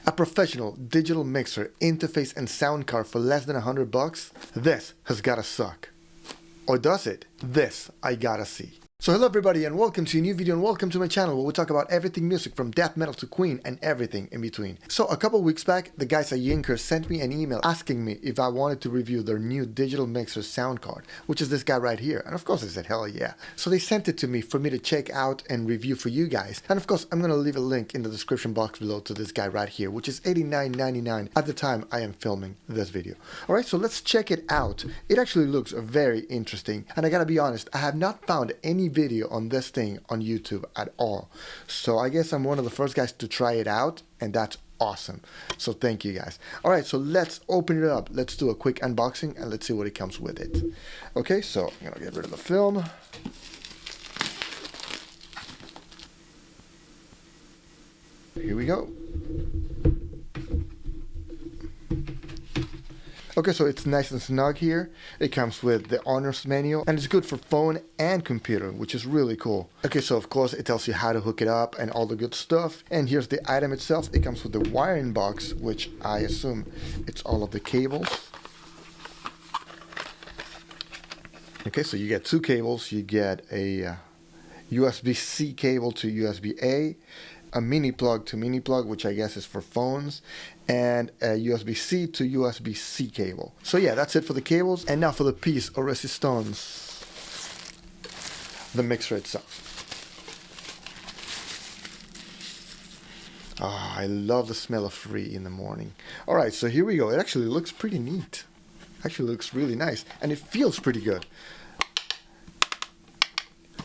A professional digital mixer, interface and sound card for less than $100? This has gotta suck. Or does it? This I gotta see. So hello everybody and welcome to a new video and welcome to my channel where we talk about everything music from death metal to Queen and everything in between. So a couple weeks back, the guys at YINKER sent me an email asking me if I wanted to review their new digital mixer sound card, which is this guy right here. And of course I said hell yeah. So they sent it to me for me to check out and review for you guys. And of course I'm gonna leave a link in the description box below to this guy right here, which is $89.99 at the time I am filming this video. Alright, so let's check it out. It actually looks very interesting, and I gotta be honest, I have not found any video on this thing on YouTube at all. So I guess I'm one of the first guys to try it out, and that's awesome. So thank you guys. Alright, so let's open it up. Let's do a quick unboxing and let's see what it comes with it. Okay, so I'm gonna get rid of the film. Here we go. Okay, so it's nice and snug here. It comes with the owner's manual and it's good for phone and computer, which is really cool. Okay, so of course it tells you how to hook it up and all the good stuff. And here's the item itself. It comes with the wiring box, which I assume it's all of the cables. Okay, so you get two cables. You get a USB-C cable to USB-A, a mini plug to mini plug, which I guess is for phones, and a USB-C to USB-C cable. So yeah, that's it for the cables. And now for the piece or resistance, the mixer itself. Ah, I love the smell of free in the morning. Alright, so here we go. It actually looks pretty neat. Actually looks really nice, and it feels pretty good.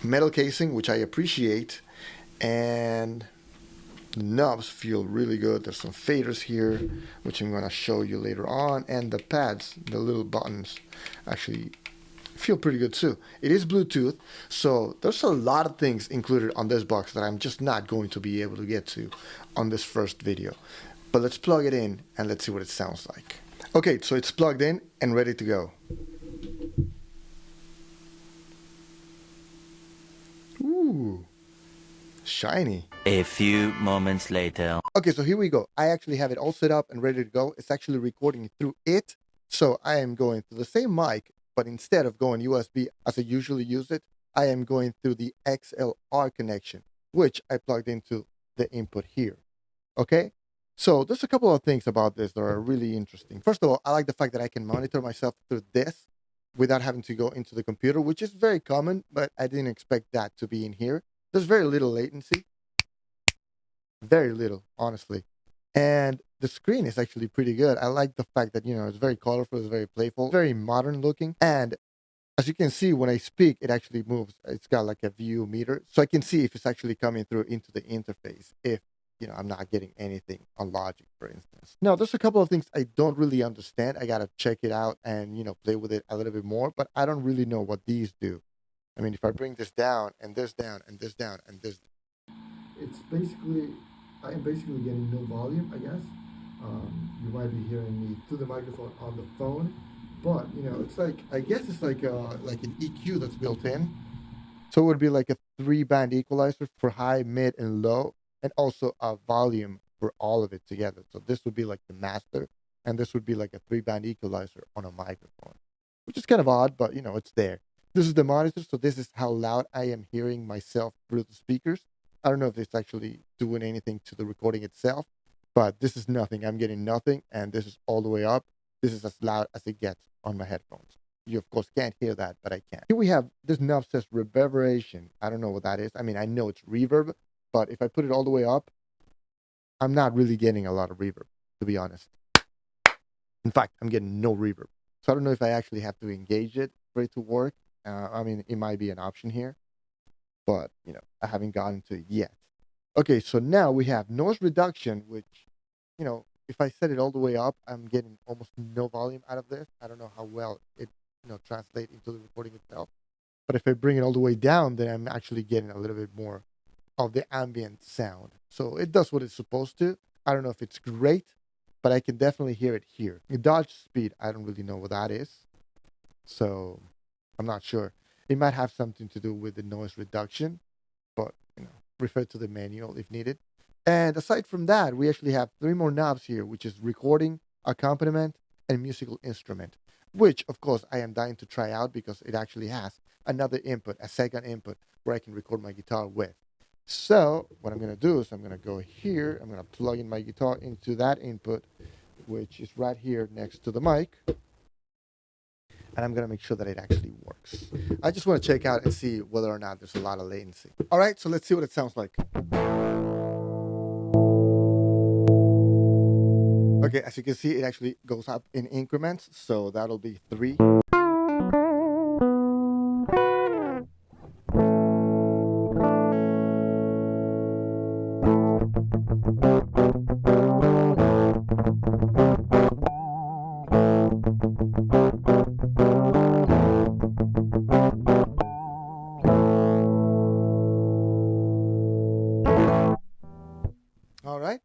Metal casing, which I appreciate, and the knobs feel really good. There's some faders here, which I'm going to show you later on, and the pads, the little buttons, actually feel pretty good too. It is Bluetooth, so there's a lot of things included on this box that I'm just not going to be able to get to on this first video. But let's plug it in and let's see what it sounds like. Okay, so it's plugged in and ready to go. Ooh, shiny. A few moments later. Okay, so here we go. I actually have it all set up and ready to go. It's actually recording through it. So I am going through the same mic, but instead of going USB as I usually use it, I am going through the XLR connection, which I plugged into the input here. Okay? So there's a couple of things about this that are really interesting. First of all, I like the fact that I can monitor myself through this without having to go into the computer, which is very common, but I didn't expect that to be in here. There's very little latency. Very little, honestly. And the screen is actually pretty good. I like the fact that, you know, it's very colorful, it's very playful, very modern looking. And as you can see, when I speak, it actually moves. It's got like a view meter. So I can see if it's actually coming through into the interface, if, you know, I'm not getting anything on Logic, for instance. Now, there's a couple of things I don't really understand. I got to check it out and, you know, play with it a little bit more, but I don't really know what these do. I mean, if I bring this down and this down and this down and this, it's basically, I am basically getting no volume, I guess. You might be hearing me through the microphone on the phone, but you know, it's like, I guess it's like an EQ that's built in. So it would be like a 3-band equalizer for high, mid, and low, and also a volume for all of it together. So this would be like the master, and this would be like a 3-band equalizer on a microphone, which is kind of odd, but you know, it's there. This is the monitor, so this is how loud I am hearing myself through the speakers. I don't know if it's actually doing anything to the recording itself, but this is nothing. I'm getting nothing, and this is all the way up. This is as loud as it gets on my headphones. You, of course, can't hear that, but I can. Here we have, this knob says reverberation. I don't know what that is. I mean, I know it's reverb, but if I put it all the way up, I'm not really getting a lot of reverb, to be honest. In fact, I'm getting no reverb. So I don't know if I actually have to engage it for it to work. I mean, it might be an option here, but, you know, I haven't gotten to it yet. Okay, so now we have noise reduction, which, you know, if I set it all the way up, I'm getting almost no volume out of this. I don't know how well it, you know, translates into the recording itself. But if I bring it all the way down, then I'm actually getting a little bit more of the ambient sound. So it does what it's supposed to. I don't know if it's great, but I can definitely hear it here. The dodge speed, I don't really know what that is. So I'm not sure. It might have something to do with the noise reduction, but, you know, refer to the manual if needed. And aside from that, we actually have three more knobs here, which is recording, accompaniment, and musical instrument, which of course I am dying to try out because it actually has another input, a second input where I can record my guitar with. So what I'm going to do is I'm going to go here, I'm going to plug in my guitar into that input, which is right here next to the mic, and I'm going to make sure that it actually works. I just want to check out and see whether or not there's a lot of latency. All right, so let's see what it sounds like. Okay, as you can see, it actually goes up in increments, so that'll be 3. All right,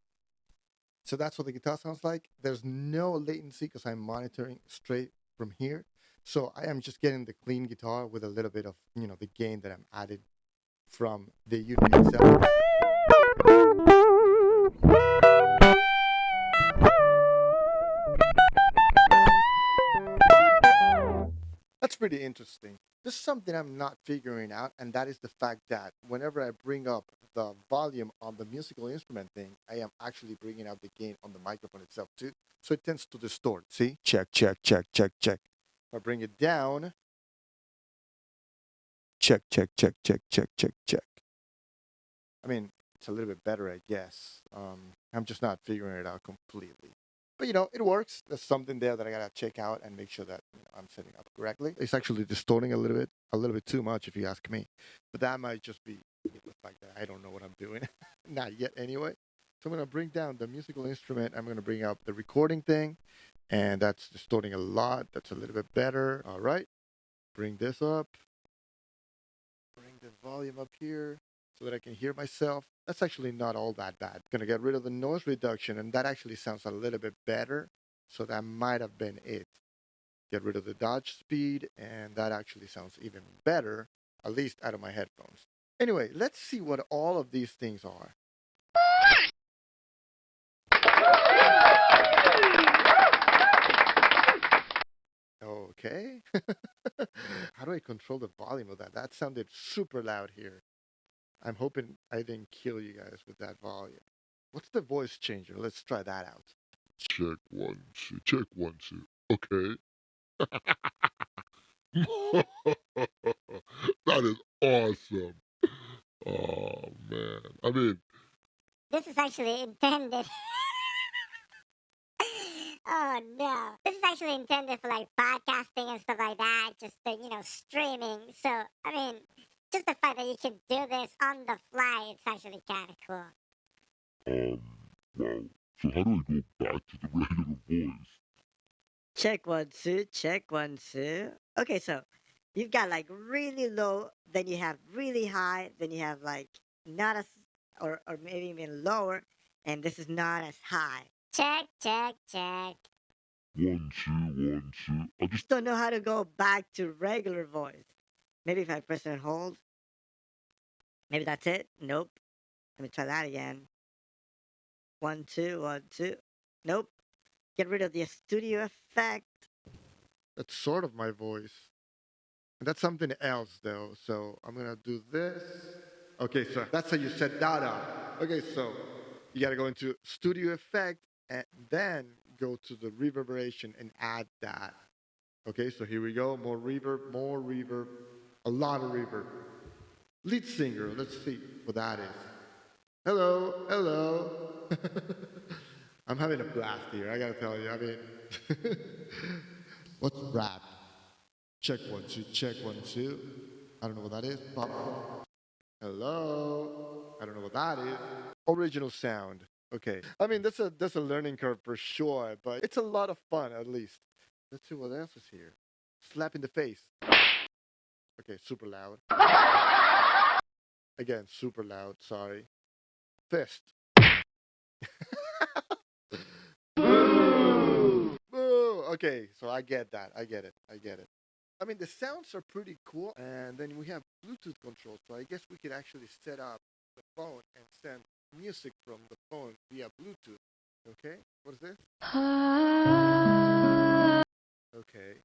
so that's what the guitar sounds like. There's no latency because I'm monitoring straight from here. So I am just getting the clean guitar with a little bit of, the gain that I'm added from the unit itself. That's pretty interesting. There's something I'm not figuring out, and that is the fact that whenever I bring up the volume on the musical instrument thing, I am actually bringing up the gain on the microphone itself too. So it tends to distort. See? Check, check, check, check, check. If I bring it down, check, check, check, check, check, check, check. I mean, it's a little bit better, I guess. I'm just not figuring it out completely. But it works. There's something there that I gotta check out and make sure that I'm setting up correctly. It's actually distorting a little bit too much, if you ask me. But that might just be the fact that I don't know what I'm doing, not yet anyway. So I'm gonna bring down the musical instrument. I'm gonna bring up the recording thing, and that's distorting a lot. That's a little bit better. All right, bring this up. Bring the volume up here so that I can hear myself. That's actually not all that bad. Gonna get rid of the noise reduction, and that actually sounds a little bit better. So that might have been it. Get rid of the dodge speed, and that actually sounds even better, at least out of my headphones. Anyway, let's see what all of these things are. Okay. How do I control the volume of that? That sounded super loud here. I'm hoping I didn't kill you guys with that volume. What's the voice changer? Let's try that out. Check 1 2. Check 1 2. Okay. That is awesome. Oh man. I mean, This is actually intended. Oh no. This is actually intended for like podcasting and stuff like that. Just streaming. So I mean, just the fact that you can do this on the fly, it's actually kind of cool. wow. So how do I go back to the regular voice? Check 1 2, check 1 2. Okay, so you've got like really low, then you have really high, then you have like not as, or maybe even lower, and this is not as high. Check, check, check. 1 2 1 2. I just Don't know how to go back to regular voice. Maybe if I press and hold, maybe that's it. Nope. Let me try that again. 1 2 1 2. Nope. Get rid of the studio effect. That's sort of my voice. And that's something else, though. So I'm going to do this. Okay, so that's how you set that up. Okay, so you got to go into Studio Effect and then go to the reverberation and add that. Okay, so here we go. More reverb, a lot of reverb. Lead singer, let's see what that is. Hello, hello. I'm having a blast here, I gotta tell you. I mean, what's rap? Check 1 2, check 1 2. I don't know what that is. Pop. Hello. I don't know what that is. Original sound. Okay. I mean, that's a learning curve for sure, but it's a lot of fun at least. Let's see what else is here. Slap in the face. Okay, super loud. Again, super loud. Sorry. Fist. Boo! Boo! Okay, so I get that. I get it. I get it. I mean, the sounds are pretty cool, and then we have Bluetooth controls. So I guess we could actually set up the phone and send music from the phone via Bluetooth. Okay, what is this? Okay,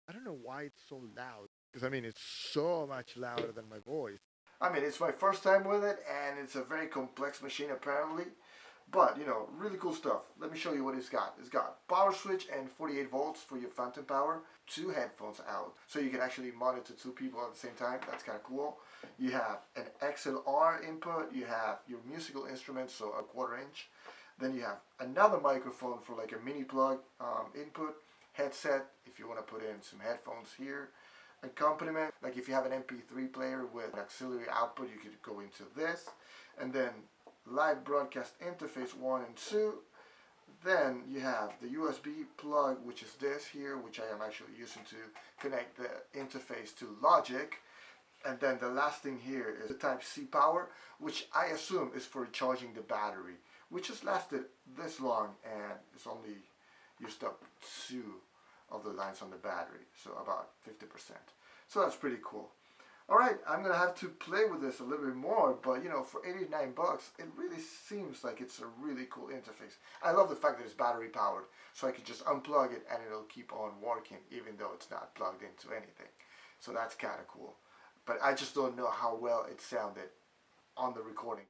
I don't know why it's so loud. Because I mean, it's so much louder than my voice. I mean, it's my first time with it, and it's a very complex machine apparently. But, you know, really cool stuff. Let me show you what it's got. It's got power switch and 48 volts for your phantom power, 2 headphones out. So you can actually monitor 2 people at the same time. That's kind of cool. You have an XLR input. You have your musical instruments, so a 1/4 inch. Then you have another microphone for like a mini plug input. Headset, if you want to put in some headphones here. Accompaniment, like if you have an MP3 player with an auxiliary output, you could go into this. And then live broadcast interface 1 and 2. Then you have the USB plug, which is this here, which I am actually using to connect the interface to Logic. And then the last thing here is the Type-C power, which I assume is for charging the battery, which has lasted this long and it's only used up 2 of the lines on the battery, so about 50%. So that's pretty cool. Alright, I'm gonna have to play with this a little bit more, but you know, for 89 bucks, it really seems like it's a really cool interface. I love the fact that it's battery powered, so I can just unplug it and it'll keep on working, even though it's not plugged into anything. So that's kinda cool. But I just don't know how well it sounded on the recording.